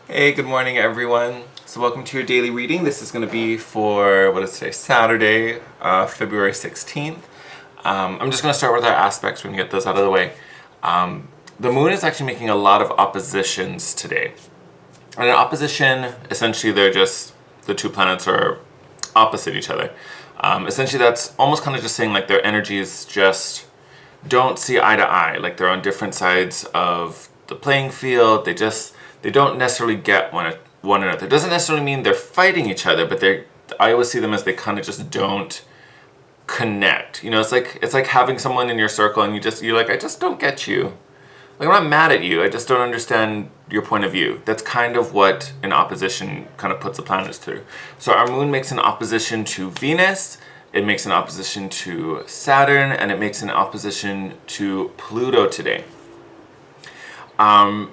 Hey, good morning everyone. So welcome to your daily reading. This is going to be for, what is today, Saturday, February 16th. I'm just going to start with our aspects. We can get those out of the way. The moon is actually making a lot of oppositions today. And an opposition, essentially they're just, the two planets are opposite each other. Essentially that's almost kind of just saying like their energies just don't see eye to eye. Like they're on different sides of the playing field. They don't necessarily get one another. It doesn't necessarily mean they're fighting each other, but I always see them as they kind of just don't connect. You know, it's like having someone in your circle and you're like, I just don't get you. Like, I'm not mad at you, I just don't understand your point of view. That's kind of what an opposition kind of puts the planets through. So our moon makes an opposition to Venus, it makes an opposition to Saturn, and it makes an opposition to Pluto today. I'm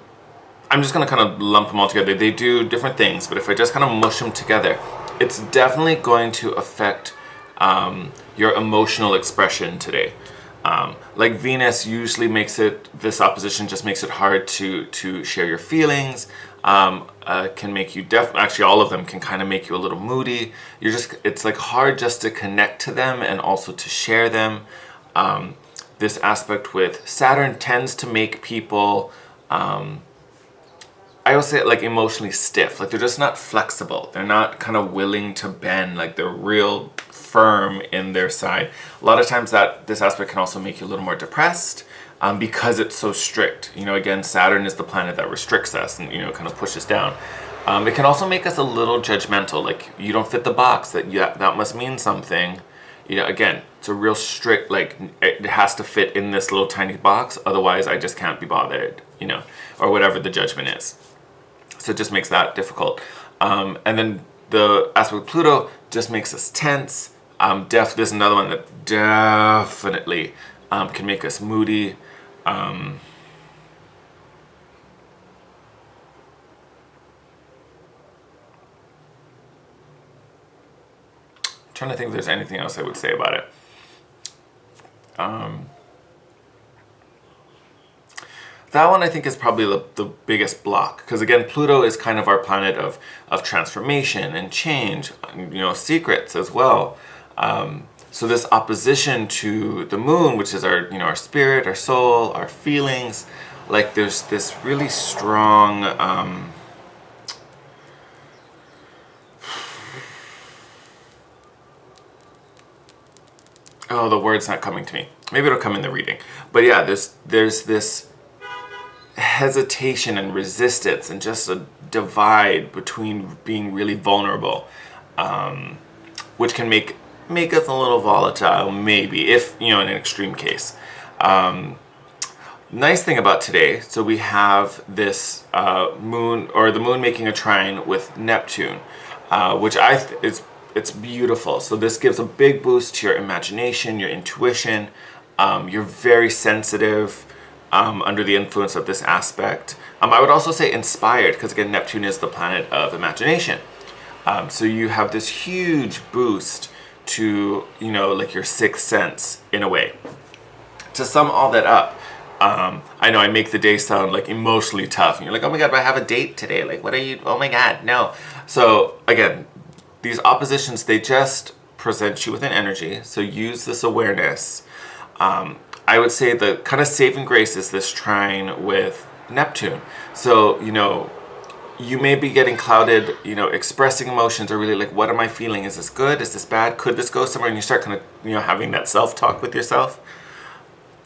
just going to kind of lump them all together. They do different things, but if I just kind of mush them together, it's definitely going to affect your emotional expression today. Like Venus usually this opposition just makes it hard to share your feelings, can make you actually all of them can kind of make you a little moody. It's like hard just to connect to them and also to share them. This aspect with Saturn tends to make people, I would say like emotionally stiff, like they're just not flexible. They're not kind of willing to bend, like they're real firm in their side. A lot of times this aspect can also make you a little more depressed because it's so strict. You know, again, Saturn is the planet that restricts us and, you know, kind of pushes down. It can also make us a little judgmental, like you don't fit the box, that must mean something. You know, again, it's a real strict, like it has to fit in this little tiny box, otherwise I just can't be bothered, you know, or whatever the judgment is. So it just makes that difficult. And then the aspect of Pluto just makes us tense. There's another one that definitely can make us moody. Trying to think if there's anything else I would say about it. That one I think is probably the biggest block, because again, Pluto is kind of our planet of transformation and change, you know, secrets as well. So this opposition to the moon, which is our, you know, our spirit, our soul, our feelings, like there's this really strong oh, the word's not coming to me. Maybe it'll come in the reading. But yeah, there's this hesitation and resistance and just a divide between being really vulnerable, which can make us a little volatile, maybe, if, you know, in an extreme case. Nice thing about today, so we have this moon, or the moon making a trine with Neptune, which it's beautiful. So this gives a big boost to your imagination, your intuition. You're very sensitive under the influence of this aspect. I would also say inspired, because again, Neptune is the planet of imagination. So you have this huge boost to, you know, like your sixth sense in a way. To sum all that up, I know I make the day sound like emotionally tough. And you're like, oh my God, but I have a date today. Like, what are you, oh my God, no. So again, these oppositions, they just present you with an energy. So use this awareness. I would say the kind of saving grace is this trine with Neptune. So, you know, you may be getting clouded, you know, expressing emotions, or really like, what am I feeling? Is this good? Is this bad? Could this go somewhere? And you start kind of, you know, having that self-talk with yourself.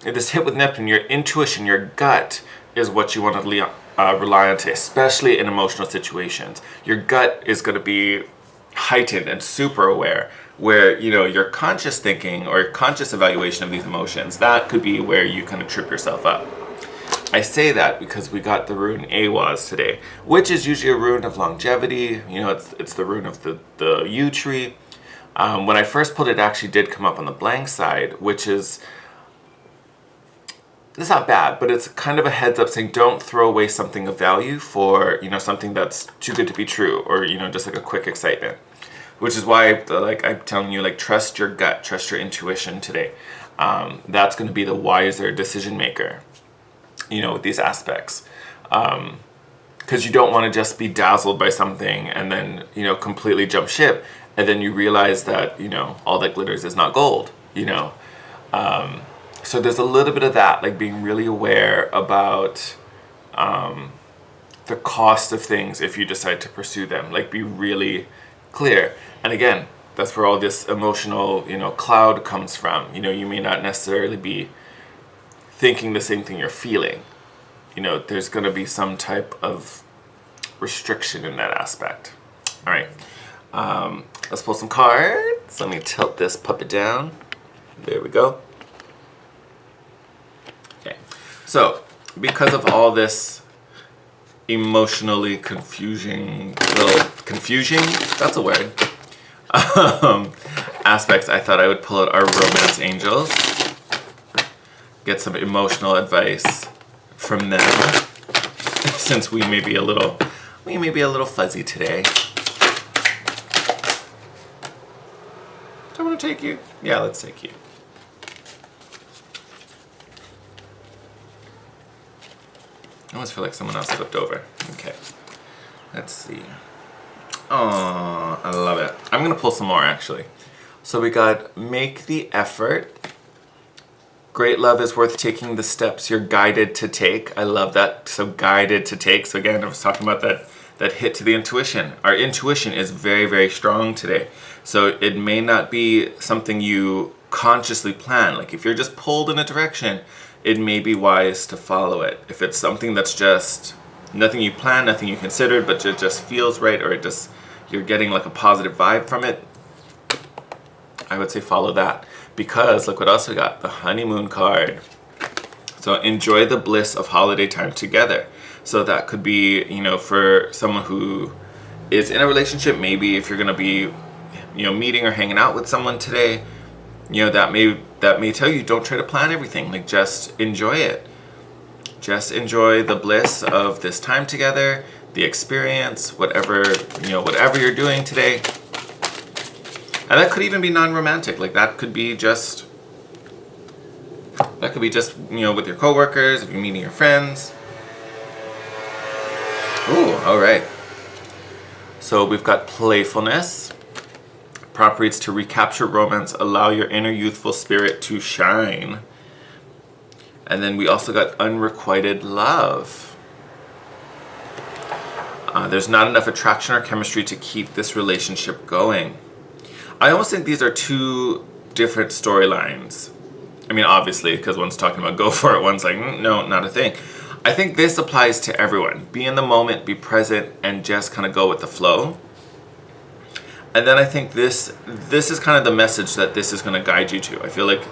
This hit with Neptune, your intuition, your gut is what you want to rely on today, especially in emotional situations. Your gut is going to be heightened and super aware, where, you know, your conscious thinking or conscious evaluation of these emotions, that could be where you kind of trip yourself up. I say that because we got the rune Ehwaz today, which is usually a rune of longevity. You know, it's the rune of the yew tree. When I first pulled it, actually did come up on the blank side, which is, it's not bad, but it's kind of a heads up saying don't throw away something of value for, you know, something that's too good to be true, or, you know, just like a quick excitement. Which is why, like, I'm telling you, like, trust your gut, trust your intuition today. That's going to be the wiser decision maker, you know, with these aspects. because you don't want to just be dazzled by something and then, you know, completely jump ship, and then you realize that, you know, all that glitters is not gold, you know. So there's a little bit of that, like being really aware about the cost of things if you decide to pursue them. Like, be really clear. And again, that's where all this emotional, you know, cloud comes from. You know, you may not necessarily be thinking the same thing you're feeling. You know, there's going to be some type of restriction in that aspect. All right, let's pull some cards. Let me tilt this puppet down. There we go. Okay, so because of all this emotionally confusing, that's a word, aspects, I thought I would pull out our romance angels, get some emotional advice from them, since we may be a little fuzzy today. Do I want to take you? Yeah, let's take you. I almost feel like someone else flipped over. Okay, let's see. Oh, I love it. I'm gonna pull some more actually. So we got make the effort. Great love is worth taking the steps you're guided to take. I love that. So guided to take. So again, I was talking about that hit to the intuition. Our intuition is very, very strong today. So it may not be something you consciously plan. Like if you're just pulled in a direction, it may be wise to follow it. If it's something that's just nothing you plan, nothing you considered, but it just feels right, or you're getting like a positive vibe from it, I would say follow that. Because look what else we got, the honeymoon card. So enjoy the bliss of holiday time together. So that could be, you know, for someone who is in a relationship, maybe if you're gonna be, you know, meeting or hanging out with someone today, you know, that may tell you don't try to plan everything. Like just enjoy it. Just enjoy the bliss of this time together, the experience, whatever you're doing today. And that could even be non-romantic. Like that could be just, you know, with your coworkers, if you're meeting your friends. Ooh, all right. So we've got playfulness. Properties to recapture romance, allow your inner youthful spirit to shine. And then we also got unrequited love. There's not enough attraction or chemistry to keep this relationship going. I almost think these are two different storylines. I mean, obviously, because one's talking about go for it, one's like, no, not a thing. I think this applies to everyone. Be in the moment, be present, and just kind of go with the flow. And then I think this is kind of the message that this is going to guide you to. I feel like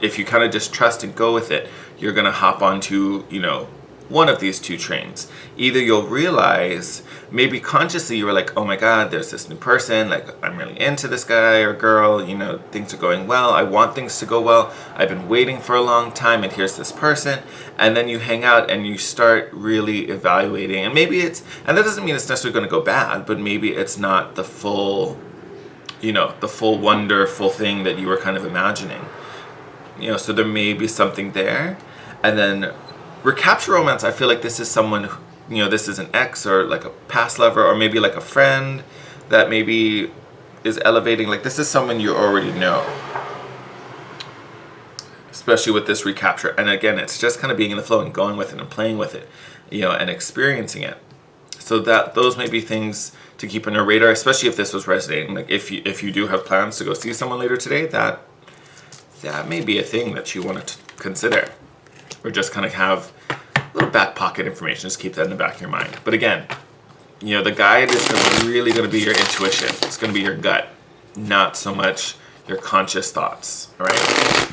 if you kind of just trust and go with it, you're going to hop onto, you know, one of these two trains. Either you'll realize, maybe consciously you were like, oh my God, there's this new person, like I'm really into this guy or girl, you know, things are going well, I want things to go well, I've been waiting for a long time, and here's this person. And then you hang out and you start really evaluating, and maybe and that doesn't mean it's necessarily going to go bad, but maybe it's not the full, you know, the full wonderful thing that you were kind of imagining. You know, so there may be something there. And then recapture romance, I feel like this is someone, you know, this is an ex or like a past lover or maybe like a friend that maybe is elevating. Like this is someone you already know, especially with this recapture. And again, it's just kind of being in the flow and going with it and playing with it, you know, and experiencing it. So that those may be things to keep on your radar, especially if this was resonating. Like if you do have plans to go see someone later today, that may be a thing that you want to consider. Or just kind of have a little back pocket information. Just keep that in the back of your mind. But again, you know, the guide is really going to be your intuition. It's going to be your gut, not so much your conscious thoughts. All right.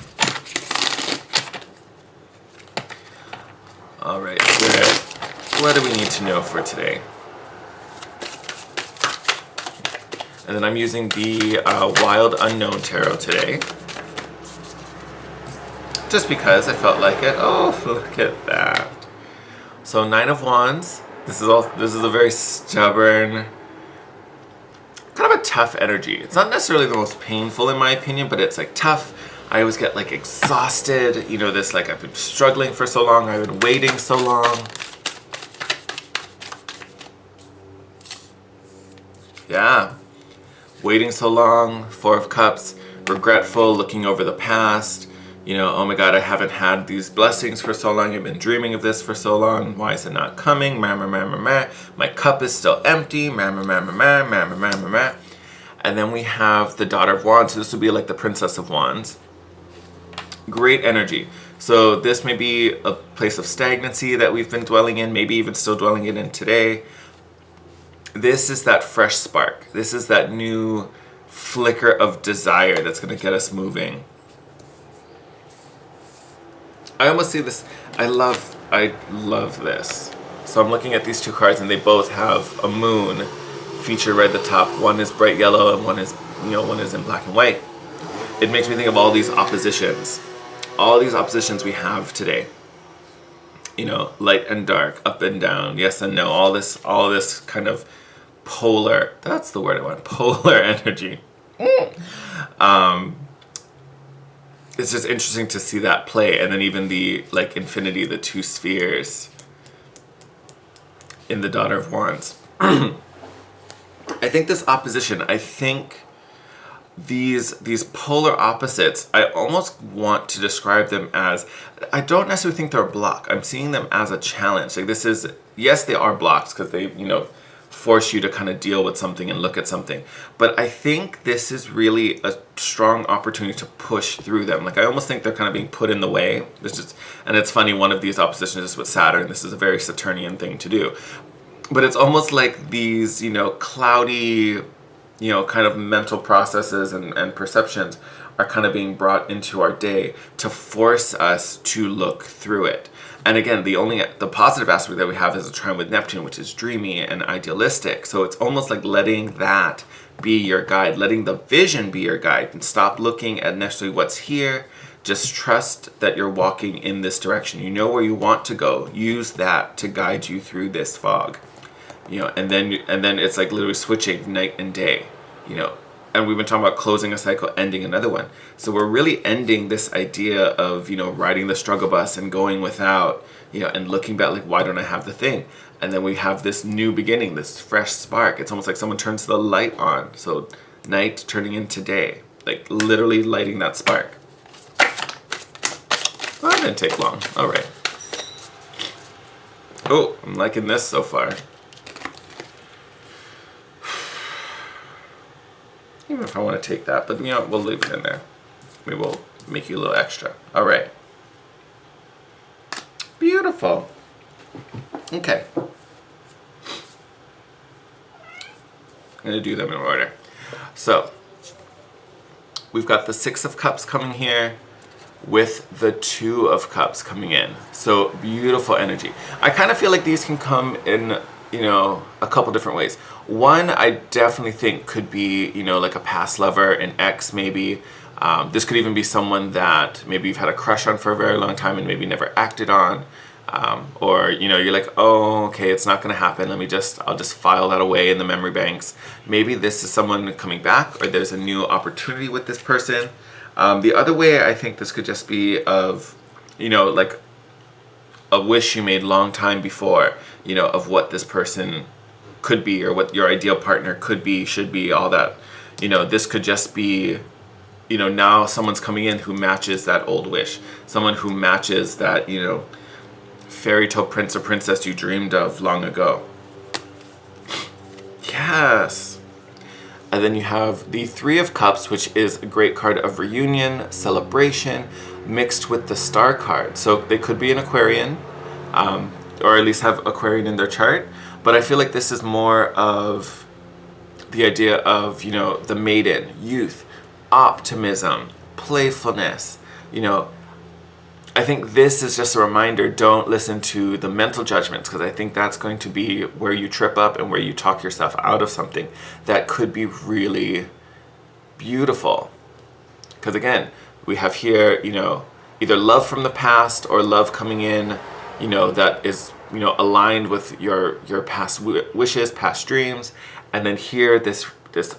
All right, Spirit, what do we need to know for today? And then I'm using the Wild Unknown Tarot today. Just because I felt like it. Oh, look at that. So 9 of Wands. This is a very stubborn, kind of a tough energy. It's not necessarily the most painful in my opinion, but it's like tough. I always get like exhausted. You know, this like I've been struggling for so long. I've been waiting so long. Yeah. Waiting so long, Four of Cups, regretful, looking over the past. You know, oh my God, I haven't had these blessings for so long. I've been dreaming of this for so long. Why is it not coming? My cup is still empty. And then we have the Daughter of Wands. So this would be like the Princess of Wands. Great energy. So this may be a place of stagnancy that we've been dwelling in, maybe even still dwelling in today. This is that fresh spark. This is that new flicker of desire that's going to get us moving. I almost see this. I love this. So I'm looking at these two cards, and they both have a moon featured right at the top. One is bright yellow, and one is in black and white. It makes me think of all these oppositions we have today. You know, light and dark, up and down, yes and no. All this kind of polar. That's the word I want. Polar energy. It's just interesting to see that play, and then even the like infinity, the two spheres in the Daughter of Wands. I think this opposition, I think these polar opposites, I almost want to describe them as, I don't necessarily think they're a block. I'm seeing them as a challenge. Like this is, yes, they are blocks because they, you know, force you to kind of deal with something and look at something. But I think this is really a strong opportunity to push through them. Like I almost think they're kind of being put in the way. And it's funny, one of these oppositions is with Saturn. This is a very Saturnian thing to do. But it's almost like these, you know, cloudy, you know, kind of mental processes and perceptions are kind of being brought into our day to force us to look through it. And again, the positive aspect that we have is a trine with Neptune, which is dreamy and idealistic. So it's almost like letting that be your guide, letting the vision be your guide, and stop looking at necessarily what's here. Just trust that you're walking in this direction. You know where you want to go. Use that to guide you through this fog. You know, and then it's like literally switching night and day. You know, and we've been talking about closing a cycle, ending another one. So we're really ending this idea of, you know, riding the struggle bus and going without, you know, and looking back like, why don't I have the thing? And then we have this new beginning, this fresh spark. It's almost like someone turns the light on. So night turning into day, like literally lighting that spark. Well, that didn't take long. All right. Oh, I'm liking this so far. Even if I want to take that, but you know, we'll leave it in there. We will make you a little extra. All right. Beautiful. Okay. I'm going to do them in order. So, we've got the Six of Cups coming here with the Two of Cups coming in. So, beautiful energy. I kind of feel like these can come in, you know, a couple different ways. One, I definitely think could be, you know, like a past lover, an ex maybe. This could even be someone that maybe you've had a crush on for a very long time and maybe never acted on. Or, you know, you're like, oh, okay, it's not going to happen. I'll just file that away in the memory banks. Maybe this is someone coming back, or there's a new opportunity with this person. The other way, I think this could just be of, you know, like a wish you made long time before, you know, of what this person could be, or what your ideal partner could be, should be, all that. You know, this could just be, you know, now someone's coming in who matches that old wish. Someone who matches that, you know, fairy tale prince or princess you dreamed of long ago. Yes. And then you have the Three of Cups, which is a great card of reunion, celebration, mixed with the Star card. So they could be an Aquarian, or at least have Aquarian in their chart. But I feel like this is more of the idea of, you know, the maiden, youth, optimism, playfulness. You know, I think this is just a reminder, don't listen to the mental judgments, because I think that's going to be where you trip up and where you talk yourself out of something that could be really beautiful. Because again, we have here, you know, either love from the past or love coming in, you know, that is, you know, aligned with your past wishes, past dreams. And then here, this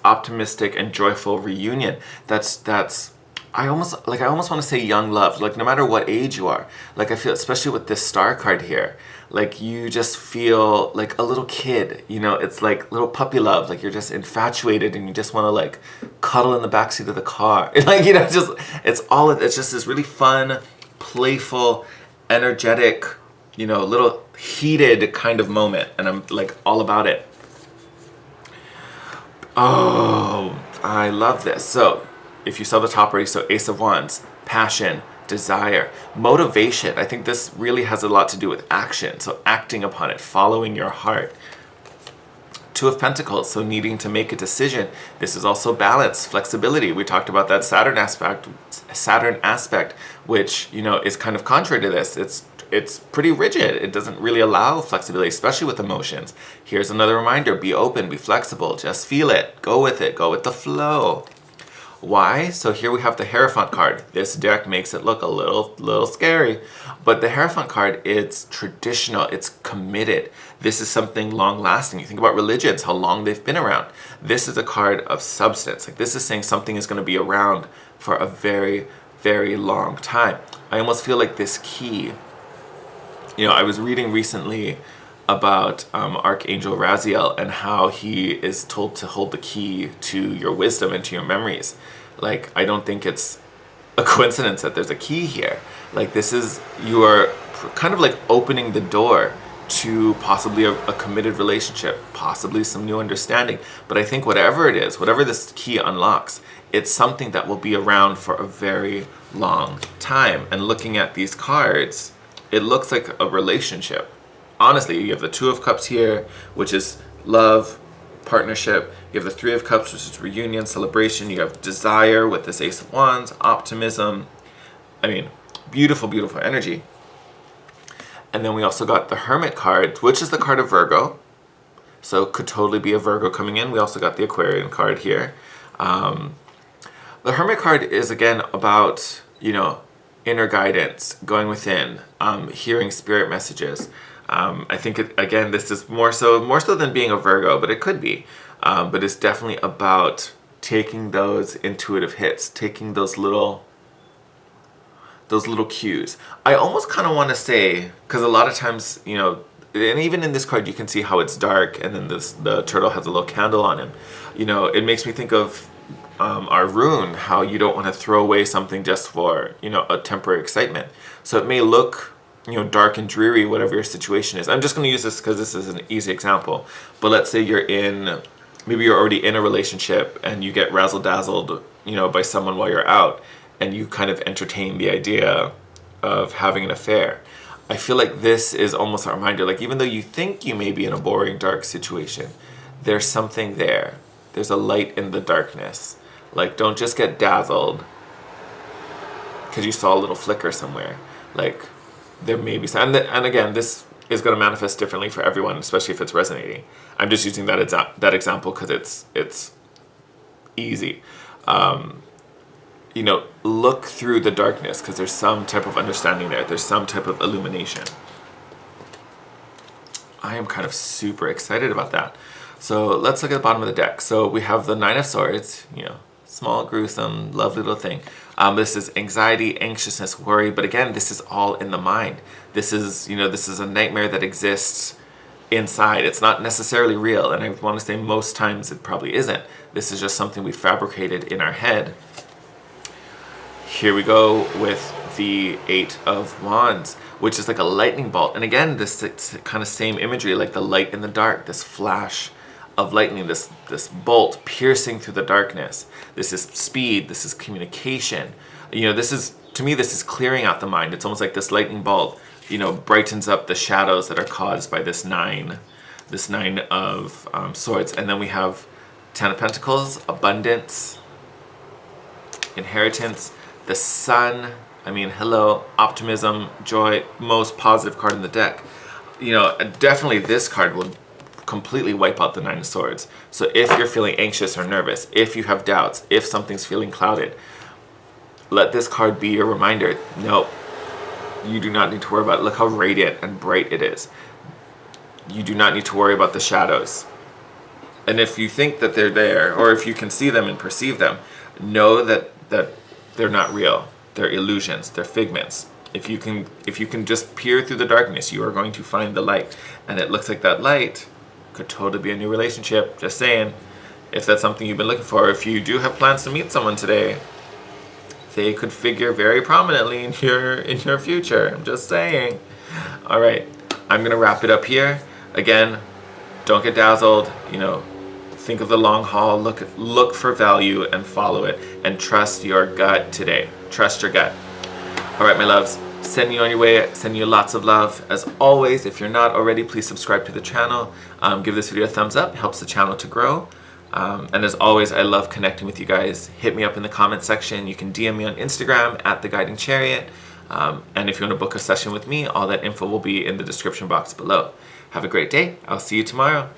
optimistic and joyful reunion. That's I almost want to say young love. Like no matter what age you are, like I feel, especially with this Star card here, Like you just feel like a little kid, you know, it's like little puppy love, like you're just infatuated and you just want to like cuddle in the backseat of the car. Like, you know, it's just this really fun, playful, energetic, you know, little heated kind of moment, and I'm like all about it. Oh, I love this. So if you saw the top already, so Ace of Wands, passion, desire, motivation. I think this really has a lot to do with action. So acting upon it, following your heart. Two of Pentacles, so needing to make a decision. This is also balance, flexibility. We talked about that Saturn aspect, which, you know, is kind of contrary to this. It's pretty rigid. It doesn't really allow flexibility, especially with emotions. Here's another reminder: be open, be flexible, just feel it, go with the flow. Why? So here we have the Hierophant card. This deck makes it look a little scary, but the Hierophant card, it's traditional, it's committed. This is something long lasting. You think about religions, how long they've been around. This is a card of substance. Like, this is saying something is going to be around for a very, very long time. I almost feel like this key, you know, I was reading recently about Archangel Raziel and how he is told to hold the key to your wisdom and to your memories. Like, I don't think it's a coincidence that there's a key here. Like, this is, you are kind of like opening the door to possibly a committed relationship, possibly some new understanding. But I think whatever it is, whatever this key unlocks, it's something that will be around for a very long time. And looking at these cards, it looks like a relationship. Honestly, you have the Two of Cups here, which is love, partnership. You have the Three of Cups, which is reunion, celebration. You have desire with this Ace of Wands, optimism. I mean, beautiful, beautiful energy. And then we also got the Hermit card, which is the card of Virgo. So could totally be a Virgo coming in. We also got the Aquarian card here. The Hermit card is, again, about, you know, inner guidance, going within, hearing spirit messages. I think, again, this is more so than being a Virgo, but it could be. But it's definitely about taking those intuitive hits, taking those little cues. I almost kind of want to say, because a lot of times, you know, and even in this card, you can see how it's dark, and then the turtle has a little candle on him. You know, it makes me think of our rune, how you don't want to throw away something just for, you know, a temporary excitement. So it may look, you know, dark and dreary, whatever your situation is. I'm just going to use this because this is an easy example. But let's say maybe you're already in a relationship and you get razzle-dazzled, you know, by someone while you're out, and you kind of entertain the idea of having an affair. I feel like this is almost a reminder, like, even though you think you may be in a boring, dark situation, there's something there. There's a light in the darkness. Like, don't just get dazzled because you saw a little flicker somewhere. Like, there may be some, and again, this is going to manifest differently for everyone, especially if it's resonating. I'm just using that example because it's easy. You know, look through the darkness because there's some type of understanding there. There's some type of illumination. I am kind of super excited about that. So let's look at the bottom of the deck. So we have the Nine of Swords, you know, small, gruesome, lovely little thing. This is anxiety, anxiousness, worry. But again, this is all in the mind. This is, you know, this is a nightmare that exists inside. It's not necessarily real. And I want to say most times it probably isn't. This is just something we fabricated in our head. Here we go with the Eight of Wands, which is like a lightning bolt. And again, this kind of same imagery, like the light in the dark, this flash of lightning, this bolt piercing through the darkness. This is speed, this is communication. You know, this is, to me, this is clearing out the mind. It's almost like this lightning bolt, you know, brightens up the shadows that are caused by this nine of swords. And then we have Ten of Pentacles, abundance, inheritance, the sun. I mean, hello, optimism, joy, most positive card in the deck. You know, definitely this card will completely wipe out the Nine of Swords. So if you're feeling anxious or nervous, if you have doubts, if something's feeling clouded, let this card be your reminder. No, you do not need to worry about it. Look how radiant and bright it is. You do not need to worry about the shadows. And if you think that they're there, or if you can see them and perceive them, know that they're not real. They're illusions, they're figments. If you can just peer through the darkness, you are going to find the light. And it looks like that light could totally be a new relationship. Just saying, if that's something you've been looking for, if you do have plans to meet someone today, they could figure very prominently in your future. I'm just saying. All right, I'm gonna wrap it up here. Again, don't get dazzled. You know, think of the long haul. Look for value and follow it, and trust your gut today. Trust your gut. All right, my loves. Sending you on your way. Sending you lots of love. As always, if you're not already, please subscribe to the channel. Give this video a thumbs up. It helps the channel to grow. And as always, I love connecting with you guys. Hit me up in the comment section. You can DM me on Instagram at The Guiding Chariot. And if you want to book a session with me, all that info will be in the description box below. Have a great day. I'll see you tomorrow.